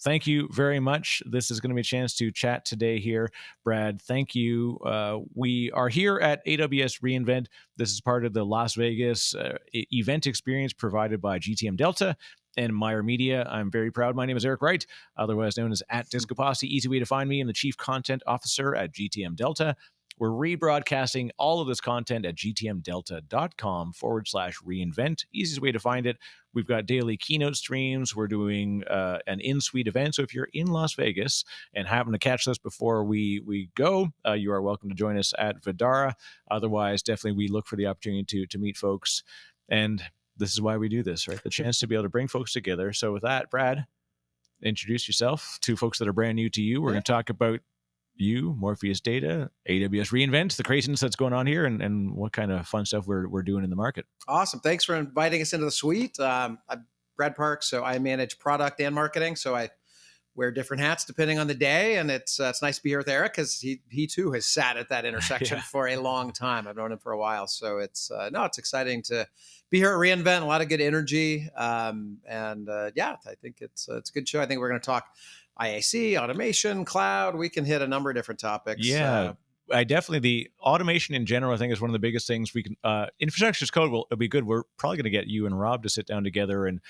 Thank you very much. This is going to be a chance to chat today here. Brad, thank you. We are here at AWS reInvent. This is part of the Las Vegas event experience provided by GTM Delta and Myer Media. I'm very proud. My name is Eric Wright, otherwise known as at DiscoPosse. Easy way to find me. I'm the Chief Content Officer at GTM Delta. We're rebroadcasting all of this content at gtmdelta.com/reinvent. Easiest way to find it. We've got daily keynote streams. We're doing an in-suite event. So if you're in Las Vegas and happen to catch this before we go, you are welcome to join us at Vidara. Otherwise, definitely we look for the opportunity to meet folks. And this is why we do this, right? The chance to be able to bring folks together. So with that, Brad, introduce yourself to folks that are brand new to you. We're going to talk about you, Morpheus Data, AWS reInvent, the craziness that's going on here, and what kind of fun stuff we're doing in the market. Awesome. Thanks for inviting us into the suite. I'm Brad Park, so I manage product and marketing. So I wear different hats depending on the day, and it's nice to be here with Eric because he too has sat at that intersection for a long time. I've known him for a while, so it's exciting to be here at reInvent. A lot of good energy, I think it's a good show. I think we're going to talk IAC, automation, cloud. We can hit a number of different topics. Yeah. I definitely, the automation in general, I think is one of the biggest things we can, infrastructure as code will be good. We're probably going to get you and Rob to sit down together and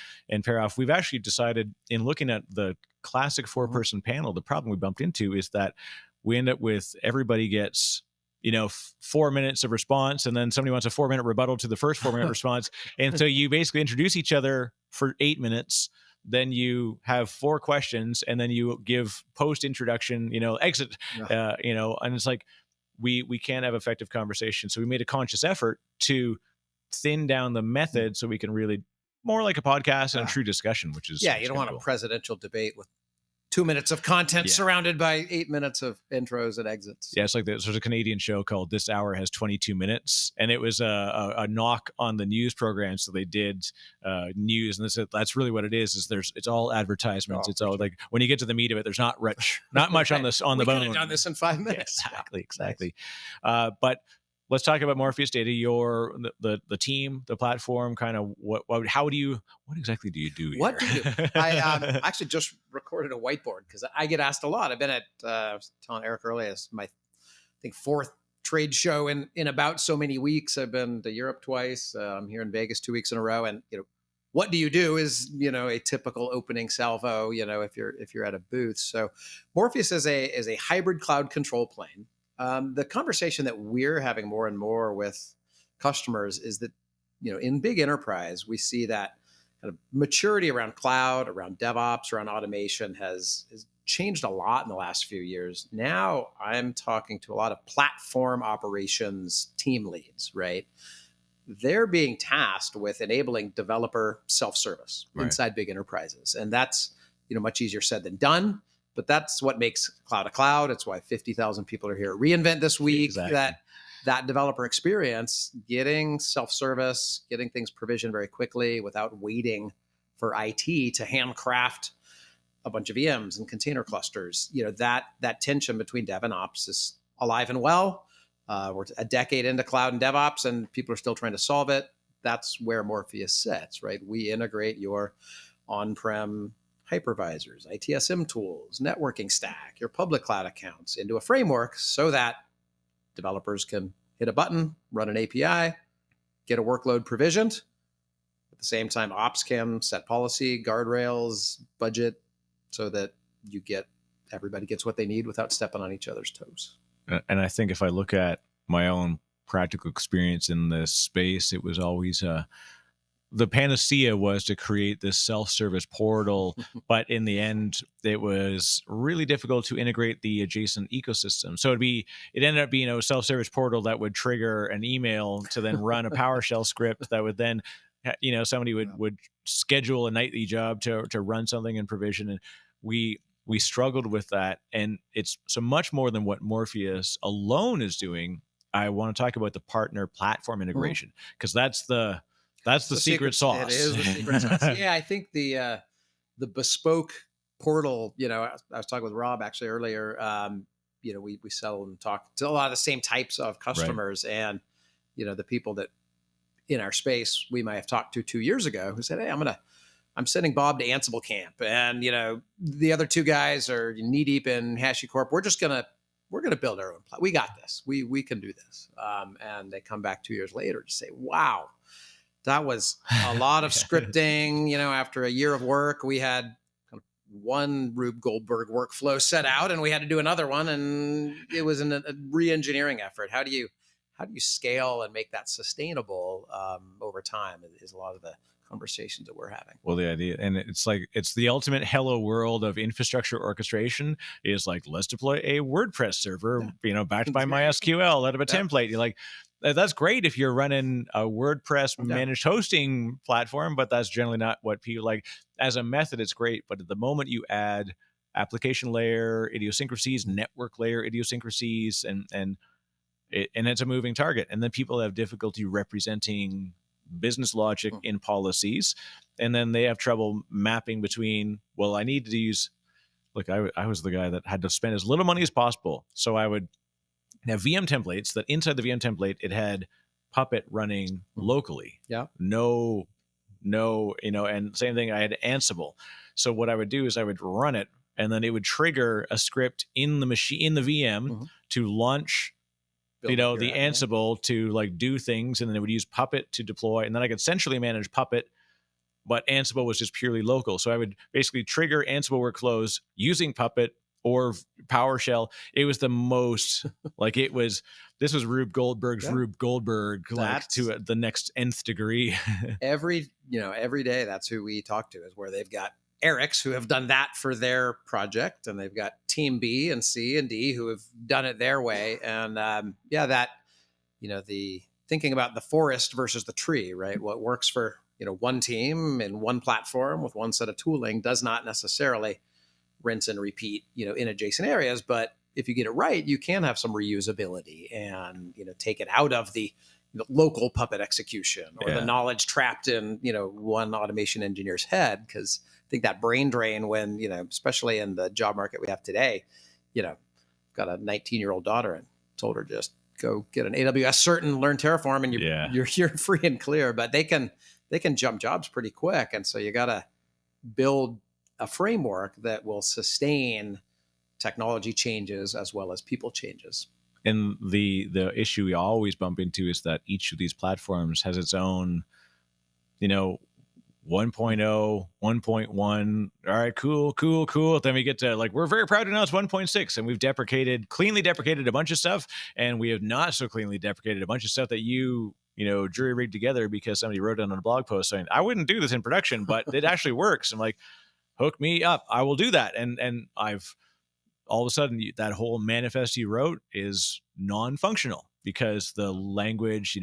pair off. We've actually decided in looking at the classic 4-person panel, the problem we bumped into is that we end up with everybody gets, 4 minutes of response, and then somebody wants a 4-minute rebuttal to the first 4-minute response. And so you basically introduce each other for 8 minutes. Then you have 4 questions, and then you give post introduction, exit, and it's like, we can't have effective conversation. So we made a conscious effort to thin down the method so we can really more like a podcast and a true discussion, which is, you don't want a presidential debate with 2 minutes of content surrounded by 8 minutes of intros and exits. Yeah, it's like there's a Canadian show called This Hour Has 22 Minutes, and it was a knock on the news program. So they did news, and that's really what it is it's all advertisements. It's all like when you get to the meat of it, there's not much on this on the bone. We could have done this in 5 minutes. Yeah, exactly. Nice. But let's talk about Morpheus Data. Your the team, the platform, kind of what exactly do you do here? What do you do? I actually just recorded a whiteboard because I get asked a lot. I've been at I was telling Eric earlier, it's my 4th trade show in about so many weeks. I've been to Europe twice. I'm here in Vegas 2 weeks in a row, and what do you do is a typical opening salvo. If you're at a booth. So Morpheus is a hybrid cloud control plane. The conversation that we're having more and more with customers is that, in big enterprise, we see that kind of maturity around cloud, around DevOps, around automation has changed a lot in the last few years. Now I'm talking to a lot of platform operations team leads, right? They're being tasked with enabling developer self-service inside big enterprises. And that's, much easier said than done. But that's what makes cloud a cloud. It's why 50,000 people are here at reInvent this week. Exactly. That developer experience, getting self-service, getting things provisioned very quickly without waiting for IT to handcraft a bunch of VMs and container clusters. That tension between dev and ops is alive and well. We're a decade into cloud and DevOps, and people are still trying to solve it. That's where Morpheus sits, right? We integrate your on-prem hypervisors, ITSM tools, networking stack, your public cloud accounts into a framework so that developers can hit a button, run an API, get a workload provisioned. At the same time, ops can set policy, guardrails, budget, so that everybody gets what they need without stepping on each other's toes. And I think if I look at my own practical experience in this space, it was always the panacea was to create this self-service portal, but in the end, it was really difficult to integrate the adjacent ecosystem. So it ended up being a self-service portal that would trigger an email to then run a PowerShell script that would then, somebody would schedule a nightly job to run something in provision, and we struggled with that. And it's so much more than what Morpheus alone is doing. I want to talk about the partner platform integration because that's the secret sauce. It is the secret sauce. Yeah, I think the bespoke portal, I was talking with Rob actually earlier, we sell and talk to a lot of the same types of customers. Right. And the people that in our space we might have talked to 2 years ago who said, "Hey, I'm sending Bob to Ansible camp, and the other two guys are knee deep in HashiCorp. We're gonna build our own. We got this. We can do this." And they come back 2 years later to say, "Wow, that was a lot of Yeah. scripting." After a year of work, we had kind of one Rube Goldberg workflow set out, and we had to do another one, and it was a re-engineering effort. How do you scale and make that sustainable over time? Is a lot of the conversations that we're having. Well, the idea, and it's like it's the ultimate hello world of infrastructure orchestration is like, let's deploy a WordPress server, Yeah. backed by There you go. MySQL out of a Yeah. template. You're like, that's great if you're running a WordPress Yeah. managed hosting platform, but that's generally not what people like. As a method, it's great, but at the moment you add application layer idiosyncrasies, network layer idiosyncrasies, and it's a moving target. And then people have difficulty representing business logic in policies, and then they have trouble mapping between. Well, I need to use. Look, I was the guy that had to spend as little money as possible, so I would have VM templates that inside the VM template it had Puppet running locally. Yeah. No, and same thing. I had Ansible. So what I would do is I would run it, and then it would trigger a script in the machine in the VM to launch the Ansible to like do things, and then it would use Puppet to deploy, and then I could centrally manage Puppet, but Ansible was just purely local. So I would basically trigger Ansible workflows using Puppet or PowerShell. It was the most like this was Rube Goldberg's Rube Goldberg, like to the next nth degree. every day, that's who we talk to, is where they've got Erics who have done that for their project, and they've got team B and C and D who have done it their way. And the thinking about the forest versus the tree, right? What works for one team and one platform with one set of tooling does not necessarily rinse and repeat in adjacent areas. But if you get it right, you can have some reusability and take it out of the local Puppet execution or the knowledge trapped in one automation engineer's head. Because I think that brain drain, when especially in the job market we have today, got a 19-year-old daughter and told her, just go get an AWS cert and learn Terraform, and you're free and clear. But they can jump jobs pretty quick, and so you got to build a framework that will sustain technology changes as well as people changes. And the issue we always bump into is that each of these platforms has its own, 1.0, 1.1. All right, cool. Then we get to like, we're very proud to announce 1.6, and we've cleanly deprecated a bunch of stuff, and we have not so cleanly deprecated a bunch of stuff that jury rigged together because somebody wrote it on a blog post saying, I wouldn't do this in production, but it actually works. I'm like, hook me up, I will do that. And I've all of a sudden that whole manifest you wrote is non-functional because the language,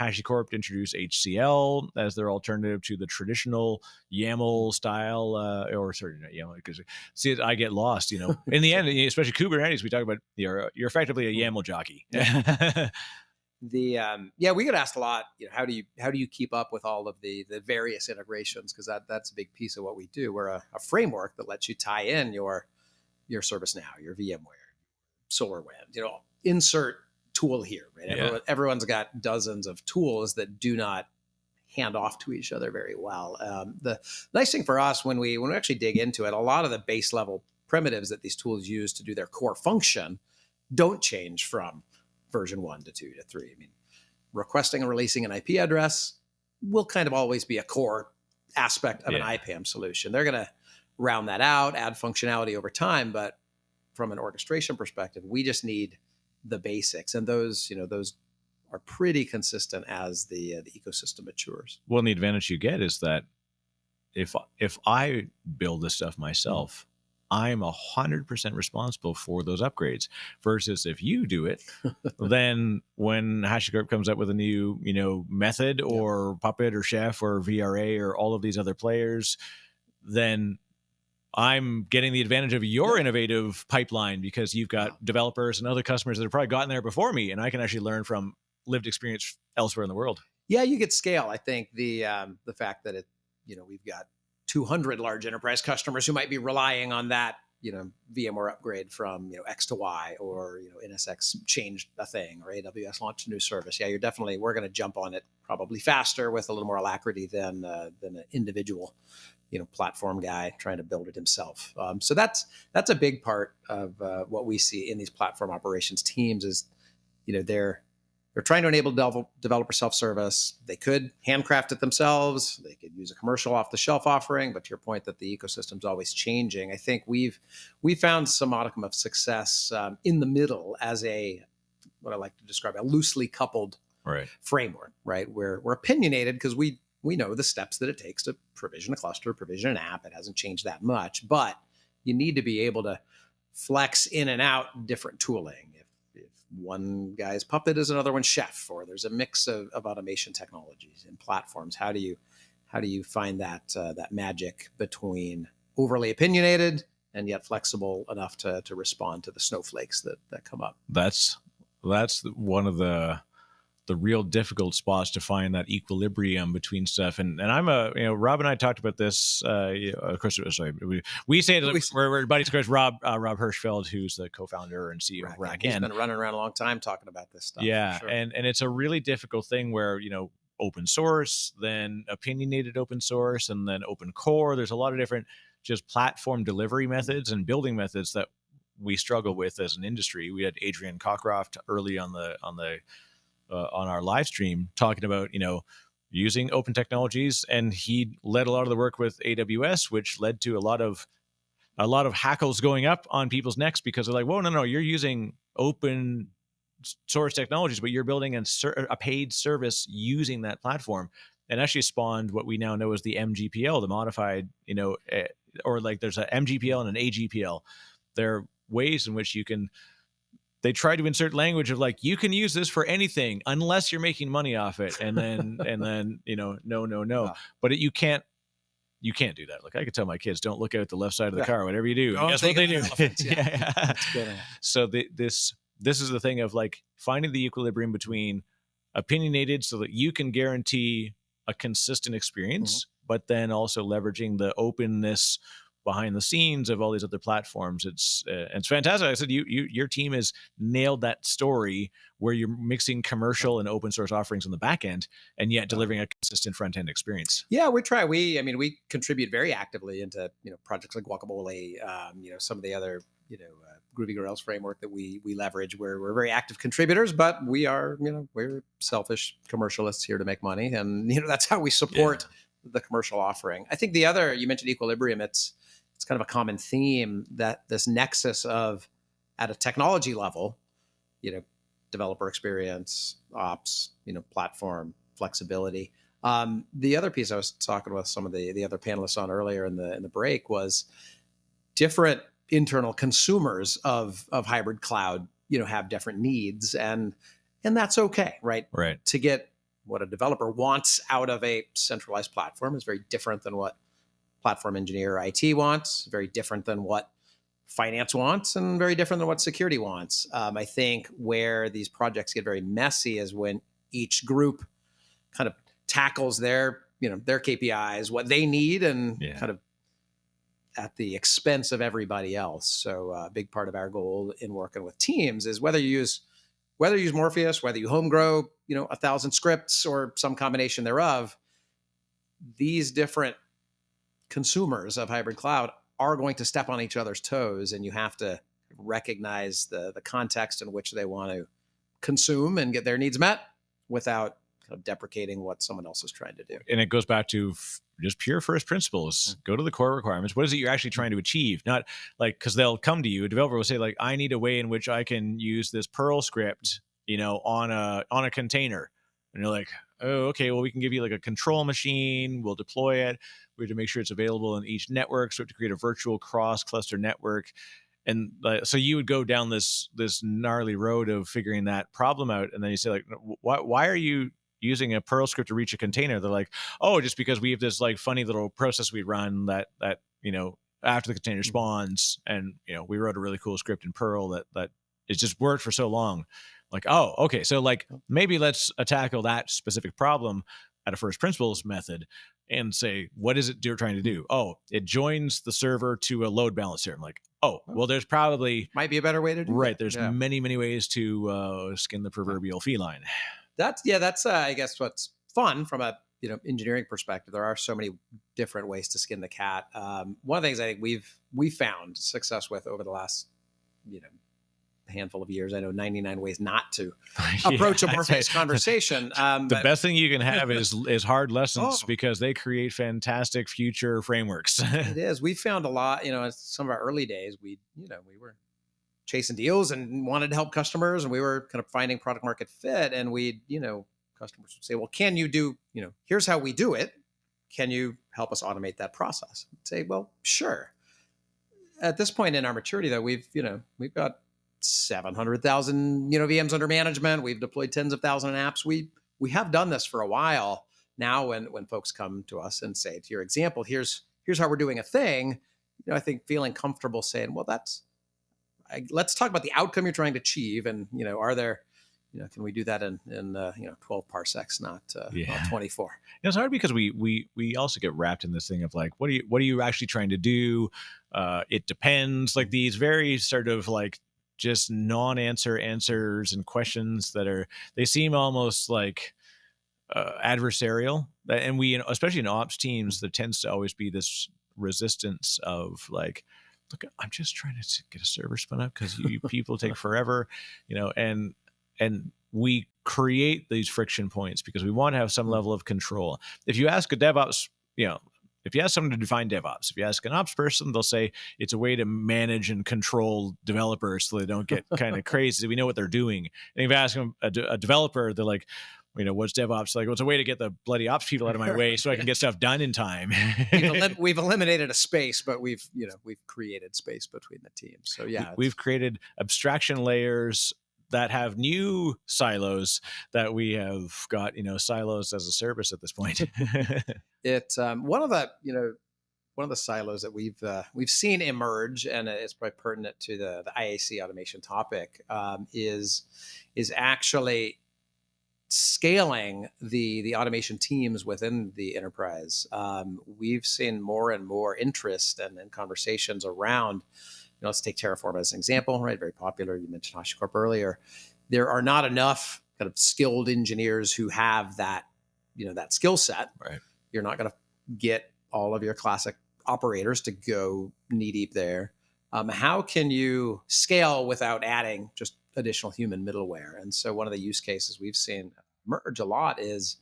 HashiCorp introduced HCL as their alternative to the traditional YAML style, or sorry, not YAML, because see, I get lost, in the end, especially Kubernetes, we talk about you're effectively a YAML jockey. We get asked a lot, how do you keep up with all of the various integrations? Because that's a big piece of what we do. We're a framework that lets you tie in your ServiceNow, your VMware, SolarWinds, insert tool here, right? Yeah. Everyone's got dozens of tools that do not hand off to each other very well. The nice thing for us when we actually dig into it, a lot of the base level primitives that these tools use to do their core function don't change from version 1 to 2 to 3. I mean, requesting and releasing an IP address will kind of always be a core aspect of an IPAM solution. They're going to round that out, add functionality over time, but from an orchestration perspective, we just need the basics, and those are pretty consistent as the ecosystem matures. Well, and the advantage you get is that if I build this stuff myself, I'm 100% responsible for those upgrades. Versus if you do it, then when HashiCorp comes up with a new method or Puppet or Chef or VRA or all of these other players, then I'm getting the advantage of your innovative pipeline because you've got developers and other customers that have probably gotten there before me, and I can actually learn from lived experience elsewhere in the world. Yeah, you get scale. I think the fact that we've got 200 large enterprise customers who might be relying on that VMware upgrade from X to Y, or NSX changed a thing, or AWS launched a new service. Yeah, we're going to jump on it probably faster with a little more alacrity than an individual platform guy trying to build it himself. So that's a big part of what we see in these platform operations teams is they're trying to enable developer self-service. They could handcraft it themselves. They could use a commercial off-the-shelf offering. But to your point that the ecosystem's always changing, I think we found some modicum of success in the middle as what I like to describe a loosely coupled framework, right? Where we're opinionated because we know the steps that it takes to provision a cluster, provision an app. It hasn't changed that much, but you need to be able to flex in and out different tooling. If one guy's Puppet is another one's Chef, or there's a mix of automation technologies and platforms, how do you find that magic between overly opinionated and yet flexible enough to respond to the snowflakes that come up? That's one of the real difficult spots to find that equilibrium between stuff. And I'm Rob and I talked about this. Of course, sorry, we say that we're buddies. Of course, Rob Hirschfeld, who's the co-founder and CEO of RackN. He's been running around a long time talking about this stuff. Yeah, sure. and it's a really difficult thing where open source, then opinionated open source, and then open core. There's a lot of different just platform delivery methods and building methods that we struggle with as an industry. We had Adrian Cockcroft early on our live stream talking about using open technologies, and he led a lot of the work with AWS, which led to a lot of hackles going up on people's necks because they're like, whoa, no, you're using open source technologies, but you're building a paid service using that platform. And actually spawned what we now know as the MGPL, the modified, or like there's an MGPL and an AGPL. There are ways in which they try to insert language of like, you can use this for anything unless you're making money off it. And then, no. But you can't do that. Like I could tell my kids, don't look out the left side of the car, whatever you do. Guess what they do? So this is the thing of like finding the equilibrium between opinionated so that you can guarantee a consistent experience, but then also leveraging the openness behind the scenes of all these other platforms. It's fantastic. I said your team has nailed that story where you're mixing commercial and open source offerings on the back end, and yet delivering a consistent front end experience. Yeah, we try. We contribute very actively into projects like Guacamole, some of the other Groovy Rails framework that we leverage. We're very active contributors, but we're selfish commercialists here to make money, and that's how we support the commercial offering. I think the other, you mentioned equilibrium. It's kind of a common theme that this nexus of at a technology level, developer experience, ops, platform flexibility. The other piece I was talking with some of the other panelists on earlier in the break was different internal consumers of hybrid cloud, have different needs, and that's okay, right? Right. To get what a developer wants out of a centralized platform is very different than what platform engineer or IT wants, very different than what finance wants, and very different than what security wants. I think where these projects get very messy is when each group kind of tackles their KPIs, what they need, and kind of at the expense of everybody else. So a big part of our goal in working with teams is whether you use Morpheus, whether you home grow, 1,000 scripts or some combination thereof, these different consumers of hybrid cloud are going to step on each other's toes, and you have to recognize the context in which they want to consume and get their needs met without kind of deprecating what someone else is trying to do. And it goes back to just pure first principles. Go to the core requirements. What is it you're actually trying to achieve? Not like, because they'll come to you, a developer will say like, I need a way in which I can use this Perl script, on a container. And you're like, oh, okay, well, we can give you like a control machine. We'll deploy it. We have to make sure it's available in each network. So we have to create a virtual cross-cluster network. And so you would go down this gnarly road of figuring that problem out. And then you say like, why are you using a Perl script to reach a container? They're like, oh, just because we have this like funny little process we run that after the container spawns, and we wrote a really cool script in Perl that it just worked for so long. Like, oh, okay, so like maybe let's tackle that specific problem at a first principles method. and say, what is it you're trying to do? Oh, it joins the server to a load balancer. I'm like, oh, well, there's probably, Might be a better way to do right, that. there's Yeah. many, many ways to skin the proverbial feline. That's I guess what's fun from a engineering perspective. There are so many different ways to skin the cat. One of the things I think we found success with over the last you know handful of years. I know 99 ways not to approach a I'd say Morpheus conversation. the But best thing you can have is hard lessons, oh, because they create fantastic future frameworks. it is. We found a lot. In some of our early days, we were chasing deals and wanted to help customers, and we were kind of finding product market fit. And customers would say, well, can you do, here's how we do it. Can you help us automate that process? I'd say, well, sure. At this point in our maturity, though, we've got 700,000, VMs under management. We've deployed tens of thousands of apps. We have done this for a while now. When folks come to us and say, to your example, here's how we're doing a thing, I think feeling comfortable saying, well, let's talk about the outcome you're trying to achieve, and are there, can we do that in 12 parsecs, not 24? It's hard because we also get wrapped in this thing of like, what are you actually trying to do? It depends. Like these very sort of like just non-answer answers and questions they seem almost like adversarial. And especially in ops teams, there tends to always be this resistance of like, look, I'm just trying to get a server spun up because you people take forever, and we create these friction points because we want to have some level of control. If you ask a DevOps, if you ask someone to define DevOps, if you ask an ops person, they'll say it's a way to manage and control developers so they don't get kind of crazy. We know what they're doing. And if you ask them, a developer, they're like, what's DevOps? Like, well, it's a way to get the bloody ops people out of my way so I can get stuff done in time. We've eliminated a space, but we've created space between the teams. So yeah, we've created abstraction layers that have new silos that we have got, silos as a service at this point. One of the silos that we've seen emerge, and it's probably pertinent to the IAC automation topic, is actually scaling the automation teams within the enterprise. We've seen more and more interest and conversations around, let's take Terraform as an example, right? Very popular. You mentioned HashiCorp earlier. There are not enough kind of skilled engineers who have that, that skill set. Right. You're not going to get all of your classic operators to go knee deep there. How can you scale without adding just additional human middleware? And so one of the use cases we've seen emerge a lot is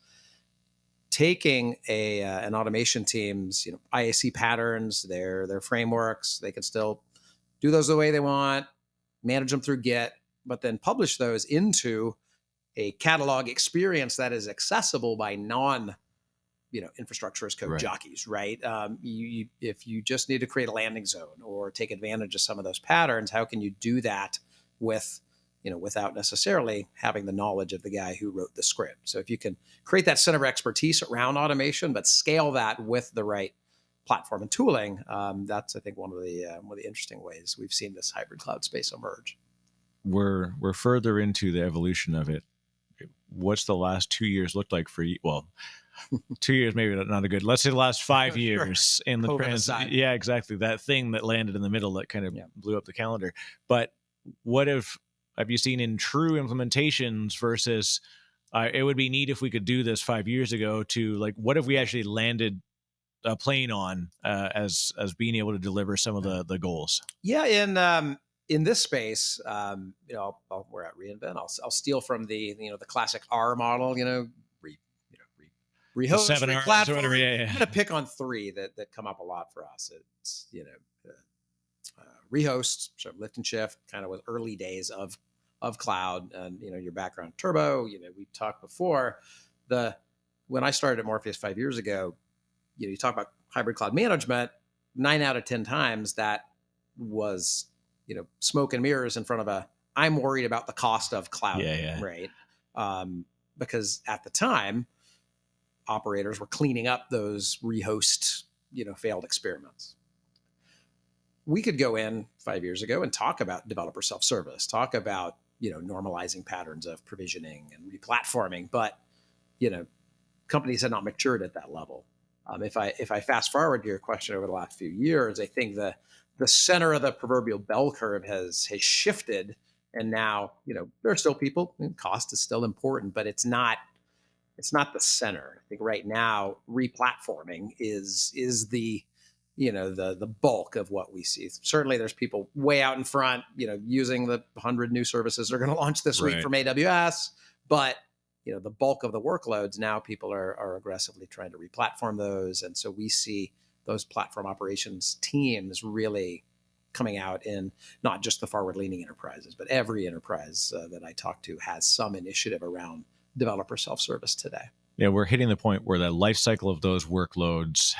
taking an automation team's IAC patterns, their frameworks. They can still do those the way they want, manage them through Git, but then publish those into a catalog experience that is accessible by non infrastructure as code jockeys, right? If you just need to create a landing zone or take advantage of some of those patterns, how can you do that without necessarily having the knowledge of the guy who wrote the script? So if you can create that center of expertise around automation, but scale that with the right platform and tooling, that's, I think, one of the interesting ways we've seen this hybrid cloud space emerge. We're further into the evolution of it. What's the last 2 years looked like for you? Well, 2 years maybe not a good. Let's say the last 5 years in the yeah, exactly, that thing that landed in the middle that kind of blew up the calendar. But what have you seen in true implementations versus it would be neat if we could do this 5 years ago, to like, what have we actually landed a plane on as being able to deliver some of the goals? Yeah, in this space, we're at reInvent. I'll steal from the classic R model. Rehost, 7 R's or whatever. Yeah. I'm going to pick on three that come up a lot for us. It's rehost, so lift and shift, kind of with early days of cloud, and your background Turbo. We talked before when I started at Morpheus 5 years ago. You talk about hybrid cloud management. 9 out of 10 times that was smoke and mirrors in front of I'm worried about the cost of cloud, right? Because at the time, operators were cleaning up those rehost, failed experiments. We could go in 5 years ago and talk about developer self-service, talk about, normalizing patterns of provisioning and replatforming, but, companies had not matured at that level. If I fast forward to your question over the last few years, I think the center of the proverbial bell curve has shifted, and now there are still people. And cost is still important, but it's not the center. I think right now replatforming is the bulk of what we see. Certainly, there's people way out in front, using the 100 new services they're going to launch this week Right. from AWS, but the bulk of the workloads now, people are aggressively trying to replatform those, and so we see those platform operations teams really coming out in not just the forward-leaning enterprises, but every enterprise that I talk to has some initiative around developer self-service today. Yeah, we're hitting the point where the life cycle of those workloads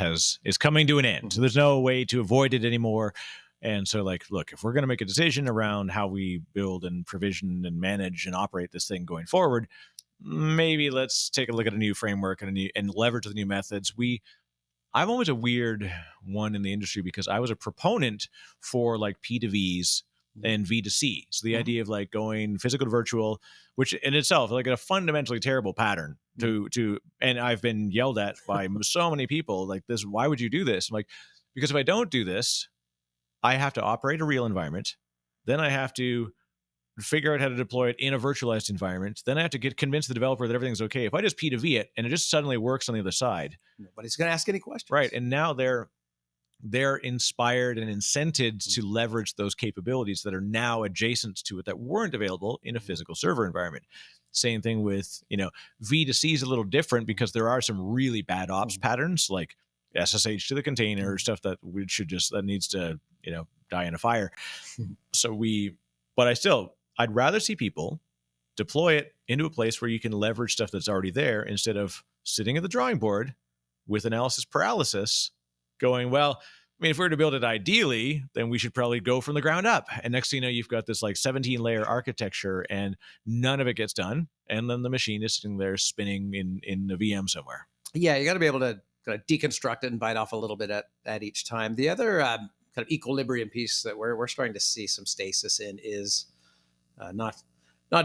is coming to an end. So Mhm. there's no way to avoid it anymore. And so, like, look, if we're going to make a decision around how we build and provision and manage and operate this thing going forward, maybe let's take a look at a new framework and leverage the new methods. I'm always a weird one in the industry because I was a proponent for like P2Vs and V2C. So the Mhm. idea of like going physical to virtual, which in itself like a fundamentally terrible pattern and I've been yelled at by so many people like this. Why would you do this? I'm like, because if I don't do this, I have to operate a real environment. Then I have to figure out how to deploy it in a virtualized environment. Then I have to convince the developer that everything's okay. If I just P2V it and it just suddenly works on the other side, Nobody's going to ask any right? questions. And now they're inspired and incented to leverage those capabilities that are now adjacent to it that weren't available in a physical server environment. Same thing with, V2C is a little different because there are some really bad ops patterns like SSH to the container, stuff that that needs to, die in a fire. So I'd rather see people deploy it into a place where you can leverage stuff that's already there instead of sitting at the drawing board with analysis paralysis going, well, I mean, if we were to build it ideally, then we should probably go from the ground up. And next thing you know, you've got this like 17 layer architecture and none of it gets done. And then the machine is sitting there spinning in a VM somewhere. Yeah, you got to be able to kind of deconstruct it and bite off a little bit at each time. The other kind of equilibrium piece that we're starting to see some stasis in is not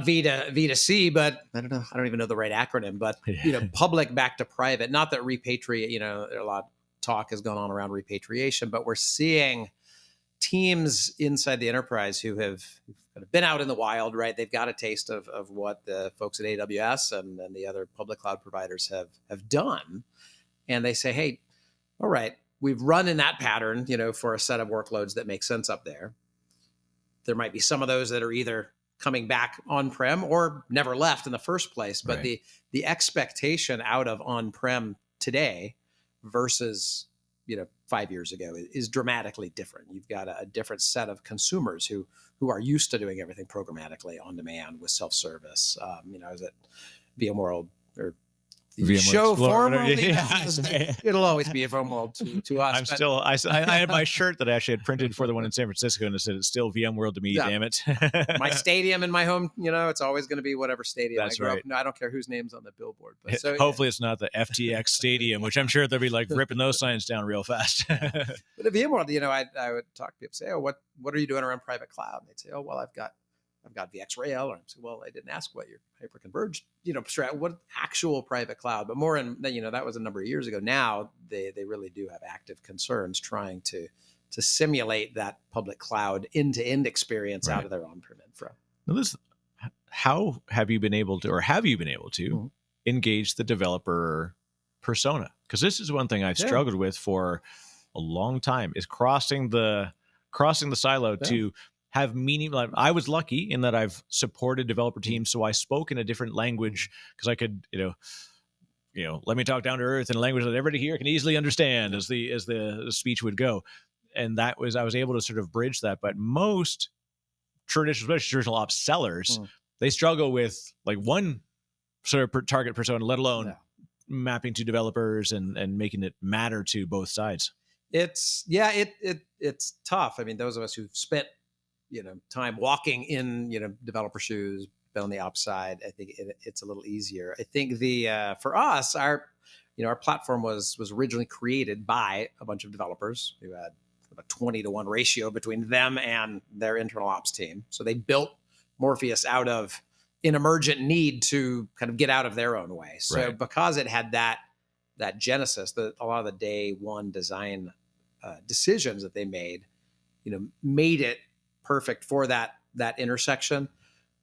V to C, but I don't know. I don't even know the right acronym, but public back to private. Not that repatriate. A lot of talk has gone on around repatriation, but we're seeing teams inside the enterprise who have kind of been out in the wild, right? They've got a taste of what the folks at AWS and the other public cloud providers have done, and they say, hey, all right, we've run in that pattern, for a set of workloads that make sense up there. There might be some of those that are either coming back on-prem or never left in the first place. But Right. the expectation out of on-prem today versus 5 years ago is dramatically different. You've got a different set of consumers who are used to doing everything programmatically on demand with self-service. I was at VMworld or VMware show Explorer, formerly. yeah. It'll always be a VMworld to us. I'm still. I had my shirt that I actually had printed for the one in San Francisco, and it said it's still VMworld to me. Yeah. Damn it! My stadium in my home, it's always going to be whatever stadium That's I grew right. up. No, I don't care whose name's on the billboard. But Hopefully, it's not the FTX Stadium, which I'm sure they'll be like ripping those signs down real fast. But at VMworld, I would talk to people, say, "Oh, what are you doing around private cloud?" And they'd say, "Oh, well, I've got VxRail." Or I'd say, "Well, I didn't ask what your hyperconverged, what actual private cloud." But more in, that was a number of years ago. Now they really do have active concerns trying to simulate that public cloud end-to-end experience out of their on-prem infra. Now, how have you been able to engage the developer persona? Because this is one thing I've struggled with for a long time, is crossing the silo to have meaning. Like, I was lucky in that I've supported developer teams, so I spoke in a different language because I could, let me talk down to earth in a language that everybody here can easily understand, as the speech would go. And I was able to sort of bridge that. But most traditional ops sellers, they struggle with like one sort of target persona, let alone mapping to developers and making it matter to both sides. It's tough. I mean, those of us who've spent time walking in developer shoes, been on the ops side, I think it's a little easier. I think for us, our platform was originally created by a bunch of developers who had a 20-to-1 ratio between them and their internal ops team. So they built Morpheus out of an emergent need to kind of get out of their own way. So because it had that that genesis, a lot of the day one design decisions that they made, made it perfect for that intersection.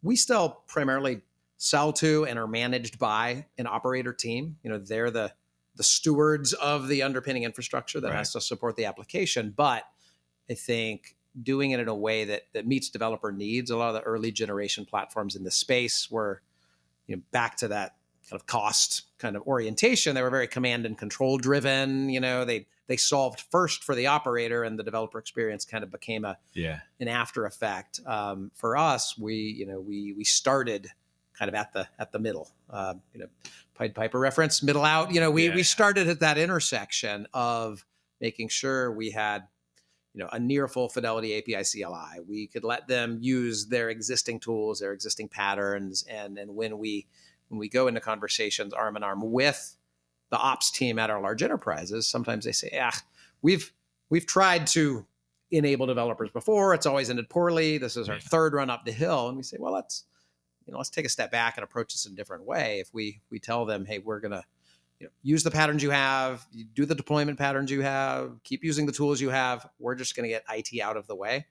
We still primarily sell to and are managed by an operator team. They're the stewards of the underpinning infrastructure that has to support the application. But I think doing it in a way that meets developer needs. A lot of the early generation platforms in the space were, back to that kind of cost kind of orientation. They were very command and control driven. They solved first for the operator, and the developer experience kind of became an after effect. For us, we started kind of at the middle. Pied Piper reference, middle out. We started at that intersection of making sure we had a near full fidelity API CLI. We could let them use their existing tools, their existing patterns, and when we go into conversations arm in arm with the ops team at our large enterprises, sometimes they say, we've tried to enable developers before. It's always ended poorly. This is our third run up the hill. And we say, well, let's take a step back and approach this in a different way. If we tell them, hey, we're going to use the patterns you have, you do the deployment patterns you have, keep using the tools you have, we're just going to get IT out of the way.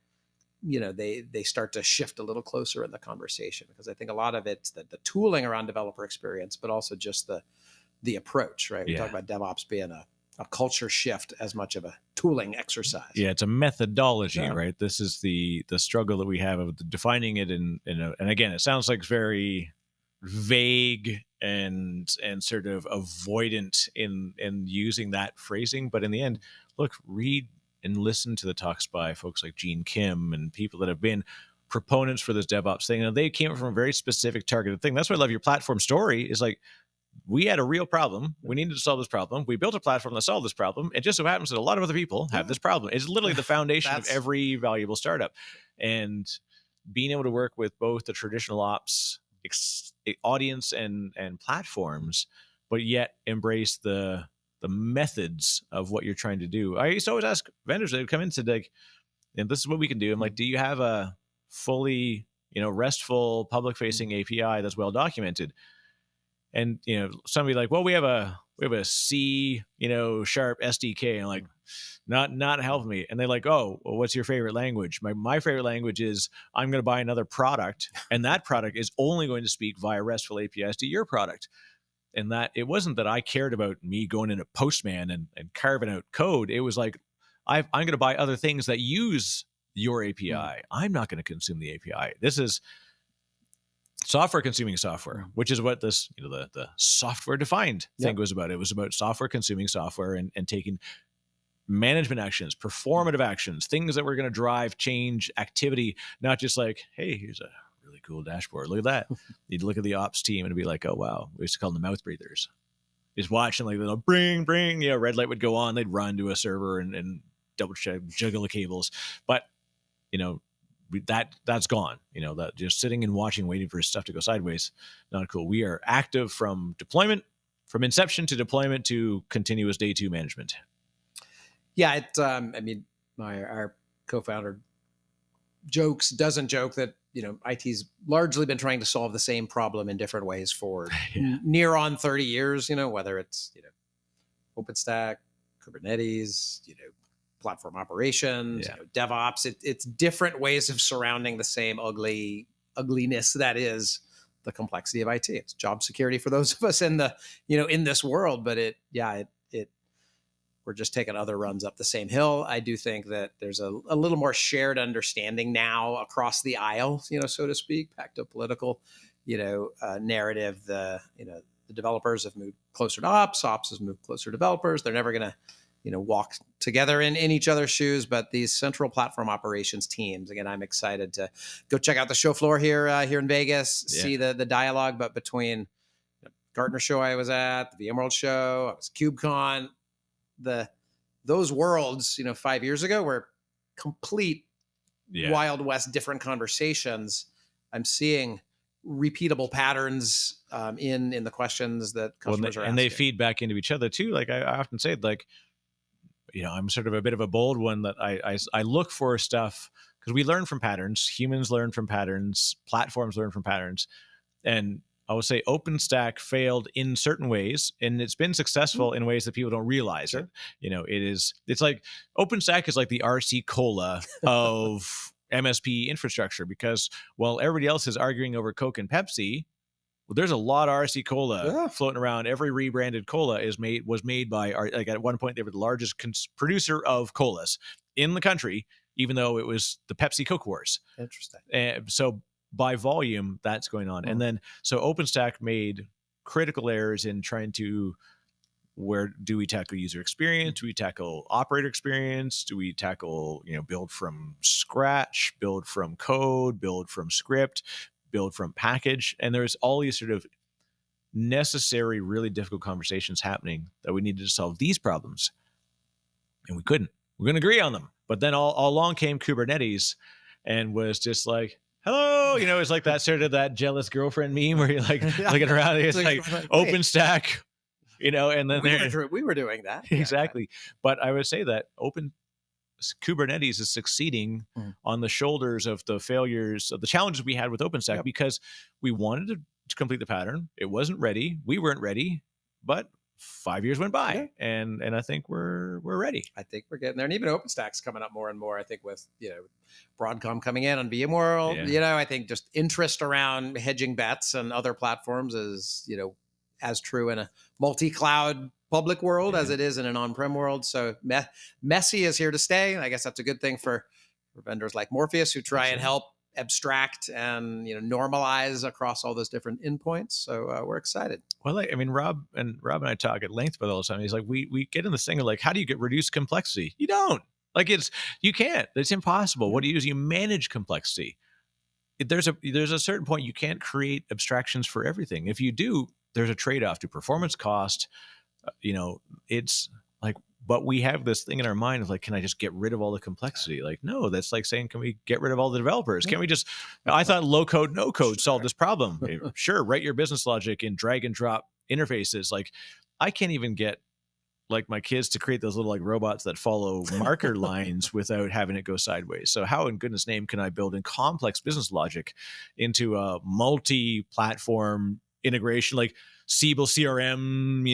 They start to shift a little closer in the conversation, because I think a lot of it's the tooling around developer experience, but also just the approach, right? We talk about DevOps being a culture shift as much of a tooling exercise. Yeah, it's a methodology, right? This is the struggle that we have of defining it and again, it sounds like very vague and sort of avoidant in using that phrasing, but in the end, look, read and listen to the talks by folks like Gene Kim and people that have been proponents for this DevOps thing. And they came from a very specific targeted thing. That's why I love your platform story. Is like, we had a real problem. We needed to solve this problem. We built a platform that solved this problem. It just so happens that a lot of other people have this problem. It's literally the foundation of every valuable startup. And being able to work with both the traditional ops audience and platforms, but yet embrace the methods of what you're trying to do. I used to always ask vendors that would come in and say, like, and this is what we can do. I'm like, do you have a fully, RESTful public facing API that's well documented? And, somebody like, well, we have a C, sharp SDK. And I'm like, not helping me. And they're like, oh, well, what's your favorite language? My favorite language is, I'm going to buy another product, and that product is only going to speak via RESTful APIs to your product. And that it wasn't that I cared about me going into Postman and carving out code. It was like, I'm going to buy other things that use your API. I'm not going to consume the API. This is software consuming software, which is what this, the software defined thing was about. It was about software consuming software and taking management actions, performative actions, things that were going to drive change, activity, not just like, hey, here's a really cool dashboard. Look at that. You'd look at the ops team and be like, oh, wow. We used to call them the mouth breathers. Just watching, like, they'll bring, red light would go on. They'd run to a server and double check, juggle the cables. But, that's gone. That just sitting and watching, waiting for stuff to go sideways, not cool. We are active from deployment, from inception to deployment to continuous day two management. Yeah, our co-founder doesn't joke that IT's largely been trying to solve the same problem in different ways for near on 30 years. Whether it's OpenStack, Kubernetes, platform operations, DevOps. It's different ways of surrounding the same ugliness that is the complexity of IT. It's job security for those of us in the in this world, but we're just taking other runs up the same hill. I do think that there's a little more shared understanding now across the aisle, so to speak, back to political, narrative. The developers have moved closer to ops has moved closer to developers. They're never going to, walk together in each other's shoes, but these central platform operations teams, again, I'm excited to go check out the show floor here in Vegas, see the dialogue, but between Gartner show I was at, the VMworld show, I was KubeCon, those worlds, 5 years ago were complete Wild West, different conversations. I'm seeing repeatable patterns in the questions that customers are asking. And they feed back into each other too. Like I often say, like, I'm sort of a bit of a bold one that I look for stuff because we learn from patterns. Humans learn from patterns. Platforms learn from patterns. And I will say OpenStack failed in certain ways, and it's been successful in ways that people don't realize it. Sure. It's like OpenStack is like the RC Cola of MSP infrastructure, because while everybody else is arguing over Coke and Pepsi, well, there's a lot of RC Cola Yeah. floating around. Every rebranded cola was made by like at one point they were the largest producer of colas in the country, even though it was the Pepsi Coke wars. Interesting. So by volume, that's going on. And then so OpenStack made critical errors in trying to, where do we tackle user experience? Do we tackle operator experience? Do we tackle, build from scratch, build from code, build from script, build from package? And there's all these sort of necessary, really difficult conversations happening that we needed to solve these problems. And we couldn't. We couldn't agree on them. But then all along came Kubernetes and was just like, hello, it's like that sort of that jealous girlfriend meme where you're like looking around, it's like OpenStack, and then we were doing that. Exactly. But I would say that Kubernetes is succeeding on the shoulders of the failures of the challenges we had with OpenStack, because we wanted to complete the pattern. It wasn't ready. We weren't ready, but 5 years went by, and I think we're ready. I think we're getting there, and even OpenStack's coming up more and more. I think with Broadcom coming in on VMworld, I think just interest around hedging bets and other platforms is as true in a multi-cloud public world as it is in an on-prem world. So messy is here to stay. I guess that's a good thing for vendors like Morpheus, who try and help abstract and normalize across all those different endpoints. So we're excited. Well, Rob and I talk at length about all the time. He's like, we get in this thing of like, how do you get reduced complexity? You don't. You can't. It's impossible. What do you do is you manage complexity. There's a certain point you can't create abstractions for everything. If you do, there's a trade-off to performance cost. It's like, but we have this thing in our mind of like, can I just get rid of all the complexity? Like, no, that's like saying, can we get rid of all the developers? Can we just, I thought low code, no code solved this problem. Sure. Write your business logic in drag and drop interfaces. Like, I can't even get like my kids to create those little like robots that follow marker lines without having it go sideways. So how in goodness name can I build in complex business logic into a multi-platform integration, like Siebel CRM,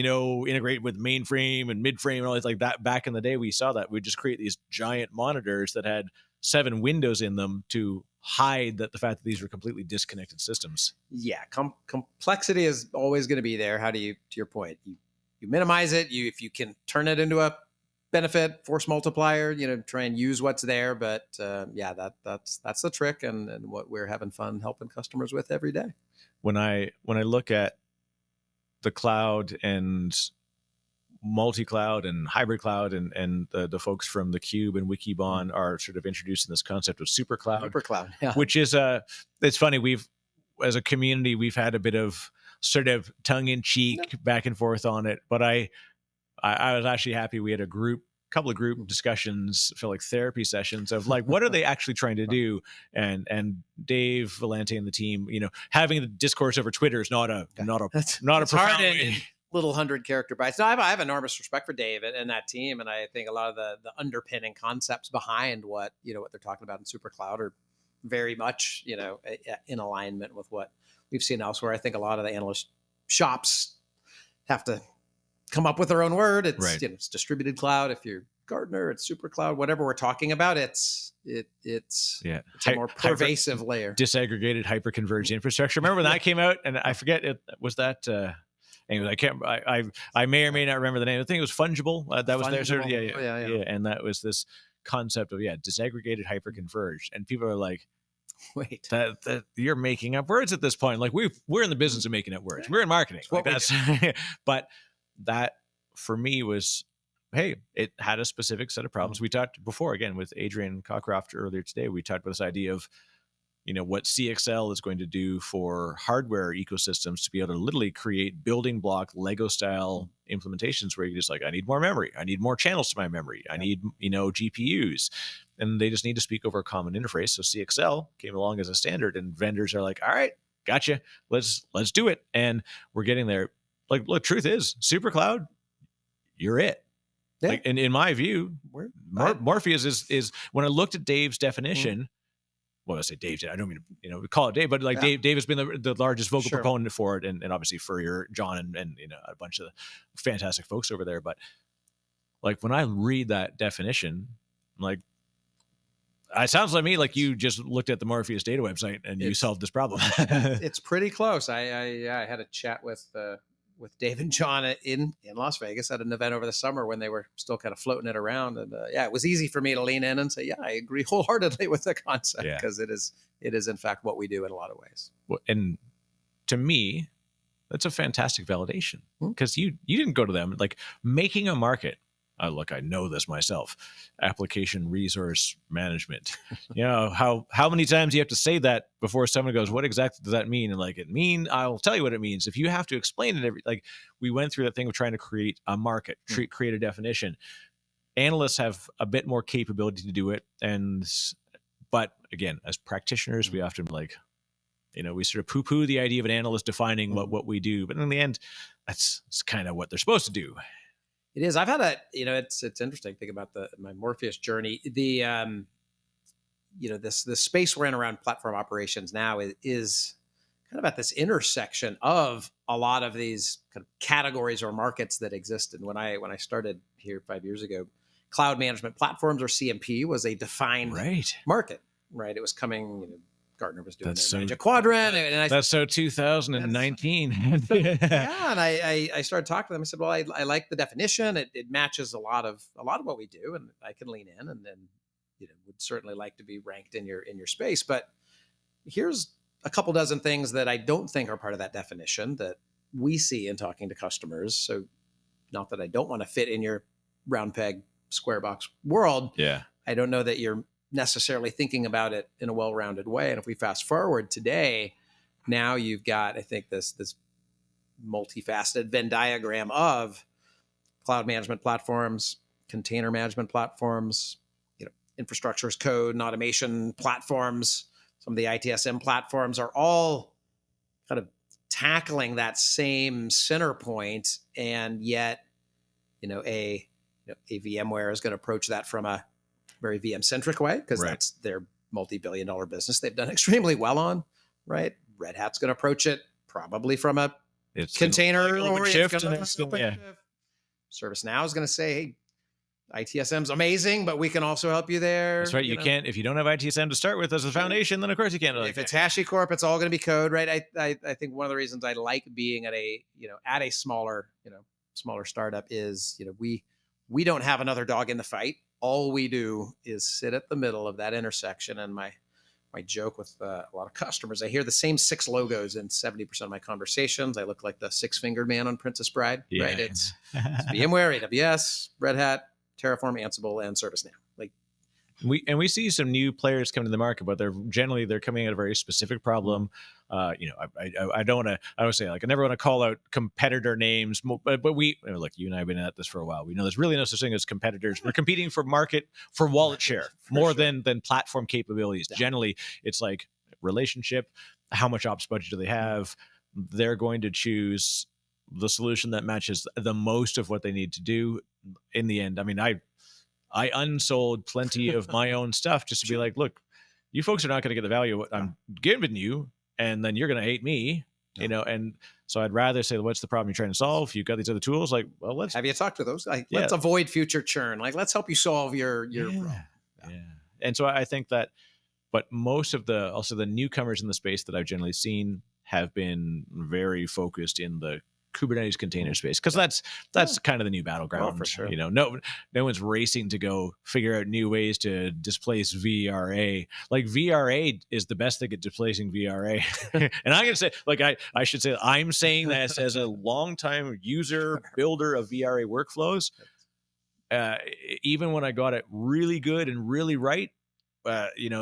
integrate with mainframe and midframe and all this like that? Back in the day, we saw that. We'd just create these giant monitors that had 7 windows in them to hide the fact that these were completely disconnected systems. Yeah, complexity is always going to be there. How do you, to your point, you minimize it. If you can turn it into a benefit, force multiplier, try and use what's there. But that's the trick, and what we're having fun helping customers with every day. When I look at the cloud and multi-cloud and hybrid cloud, and the folks from the Cube and Wikibon are sort of introducing this concept of Supercloud, which is it's funny. We've, as a community, we've had a bit of sort of tongue-in-cheek back and forth on it, but I was actually happy we had a couple of group discussions, feel like therapy sessions of like, what are they actually trying to do? And Dave Valente and the team, having the discourse over Twitter is not a profound in little 100-character bites. No, I have enormous respect for Dave and that team, and I think a lot of the underpinning concepts behind what they're talking about in Supercloud are very much in alignment with what we've seen elsewhere. I think a lot of the analyst shops have to come up with their own word. It's right. It's distributed cloud. If you're Gartner, it's Supercloud. Whatever we're talking about, it's a more pervasive layer. Disaggregated hyperconverged infrastructure. Remember when that came out? And I forget, it was that. Anyway, I may or may not remember the name. I think it was fungible. That was their sort of yeah. And that was this concept of disaggregated hyperconverged. And people are like, wait, that you're making up words at this point. Like we're in the business of making up words. We're in marketing. But that for me was, hey, it had a specific set of problems. We talked before, again, with Adrian Cockcroft earlier today, we talked about this idea of, what CXL is going to do for hardware ecosystems to be able to literally create building block Lego style implementations where you're just like, I need more memory. I need more channels to my memory. I need, GPUs. And they just need to speak over a common interface. So CXL came along as a standard, and vendors are like, all right, gotcha. Let's do it. And we're getting there. Like, look, truth is, Supercloud, you're it. Yeah. Like, and in my view, Morpheus is when I looked at Dave's definition, well, I say Dave did. I don't mean to, we call it Dave, but like Yeah, Dave has been the largest vocal sure. proponent for it, and obviously Furrier, John, and a bunch of fantastic folks over there. But like when I read that definition, I'm like, it sounds like me like you just looked at the Morpheus Data website and you It's solved this problem. it's pretty close. I had a chat with Dave and John in Las Vegas at an event over the summer when they were still kind of floating it around, and yeah, it was easy for me to lean in and say, yeah, I agree wholeheartedly with the concept, Yeah. because it is in fact what we do in a lot of ways. Well, and to me, that's a fantastic validation, Hmm. because you didn't go to them like making a market. Look, I know this myself. Application resource management. How many times you have to say that before someone goes, "What exactly does that mean?" And like, I'll tell you what it means. If you have to explain it, like we went through that thing of trying to create a market, create a definition. Analysts have a bit more capability to do it, but again, as practitioners, we often we sort of poo-poo the idea of an analyst defining what we do, but in the end, that's kind of what they're supposed to do. It is. I've had it's interesting to think about my Morpheus journey. This space we're in around platform operations now is kind of at this intersection of a lot of these kind of categories or markets that existed. When I started here 5 years ago, cloud management platforms, or CMP, was a defined market. Right. It was coming. Gartner was doing their Magic Quadrant, and that's so 2019. Yeah, and I started talking to them. I said, "Well, I like the definition. It matches a lot of what we do, and I can lean in, and then would certainly like to be ranked in your space. But here's a couple dozen things that I don't think are part of that definition that we see in talking to customers. So, not that I don't want to fit in your round peg square box world. Yeah, I don't know that you're necessarily thinking about it in a well-rounded way. And if we fast forward today, now you've got, I think, this multifaceted Venn diagram of cloud management platforms, container management platforms, infrastructure as code and automation platforms. Some of the ITSM platforms are all kind of tackling that same center point, and yet, a VMware is going to approach that from a very VM-centric way, because that's their multi-billion-dollar business they've done extremely well on, right? Red Hat's going to approach it probably from a container or OpenShift. ServiceNow is going to say, hey, ITSM's amazing, but we can also help you there. That's right. You can't, if you don't have ITSM to start with as a foundation, then of course you can't. If it's HashiCorp, it's all going to be code, right? I think one of the reasons I like being at a smaller startup is, we don't have another dog in the fight. All we do is sit at the middle of that intersection. And my joke with a lot of customers, I hear the same 6 logos in 70% of my conversations. I look like the 6-fingered man on Princess Bride, right? It's VMware, AWS, Red Hat, Terraform, Ansible, and ServiceNow. Like, we see some new players come to the market, but they're coming at a very specific problem. I don't want to. I would say, like, I never want to call out competitor names, but you and I have been at this for a while. We know there's really no such thing as competitors. We're competing for wallet share more than platform capabilities. Yeah. Generally, it's like relationship. How much ops budget do they have? They're going to choose the solution that matches the most of what they need to do. In the end, I mean, I unsold plenty of my own stuff just to be like, look, you folks are not going to get the value of what I'm giving you, and then you're going to hate me, and so I'd rather say, what's the problem you're trying to solve? You've got these other tools, like, well, let's have you talked to those? Like, let's avoid future churn. Like, let's help you solve your problem. Yeah. And so I think that, but most of the newcomers in the space that I've generally seen have been very focused in the Kubernetes container space, because that's kind of the new battleground. For sure. No one's racing to go figure out new ways to displace VRA. Like, VRA is the best thing at displacing VRA. And I'm gonna say, like, I should say, I'm saying this as a longtime user builder of VRA workflows. Even when I got it really good and really right,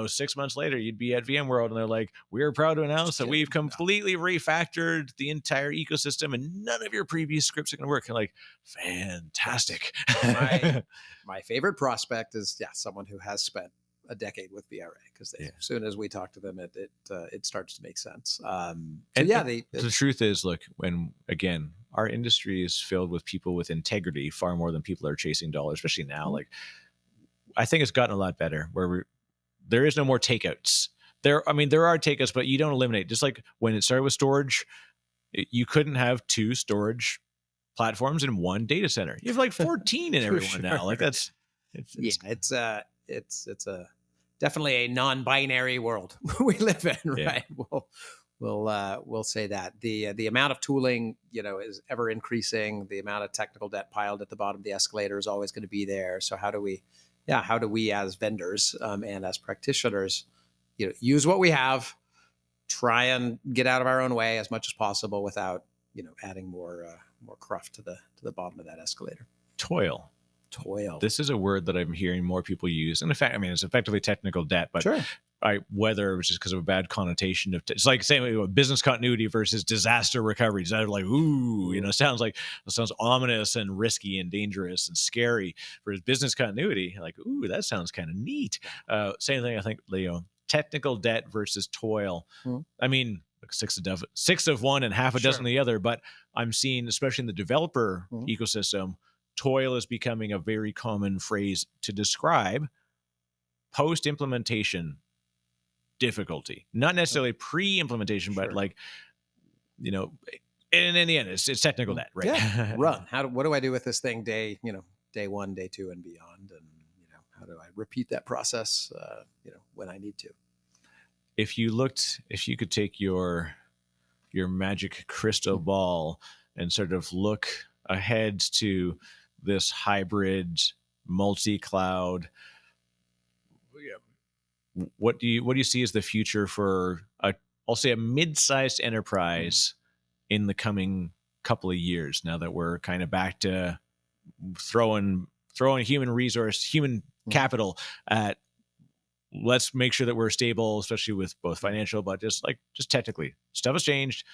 6 months later, you'd be at VMworld and they're like, we're proud to announce that we've completely refactored the entire ecosystem and none of your previous scripts are going to work. And like, fantastic. My favorite prospect is someone who has spent a decade with VRA, because as soon as we talk to them, it starts to make sense. The truth is, look, when again, our industry is filled with people with integrity far more than people are chasing dollars, especially now. Like, I think it's gotten a lot better where there is no more takeouts. I mean, there are takeouts, but you don't eliminate. Just like when it started with storage, you couldn't have two storage platforms in one data center. You have like 14 in For everyone now. sure. Like that's Yeah, it's it's a definitely a non-binary world we live in, yeah. right? We'll say that the amount of tooling, is ever increasing. The amount of technical debt piled at the bottom of the escalator is always going to be there. So how do we as vendors, and as practitioners, use what we have, try and get out of our own way as much as possible without adding more cruft to the bottom of that escalator. Toil. Toil. This is a word that I'm hearing more people use. And in fact, I mean, it's effectively technical debt, but Sure. whether it was just because of a bad connotation of, it's like saying business continuity versus disaster recovery. It's like, ooh, sounds ominous and risky and dangerous and scary. Whereas business continuity, like, ooh, that sounds kind of neat. Same thing, I think, technical debt versus toil. Mm-hmm. I mean, like six of one and half a dozen of the other, but I'm seeing, especially in the developer ecosystem, toil is becoming a very common phrase to describe post-implementation difficulty, not necessarily pre-implementation, but like, and in the end, it's technical debt, right? Yeah. Run. What do I do with this thing day one, day two, and beyond? And how do I repeat that process, when I need to? If you could take your magic crystal ball and sort of look ahead to this hybrid multi-cloud, what do you see as the future for I'll say a mid-sized enterprise in the coming couple of years, now that we're kind of back to throwing human capital at, let's make sure that we're stable, especially with both financial, but just technically stuff has changed.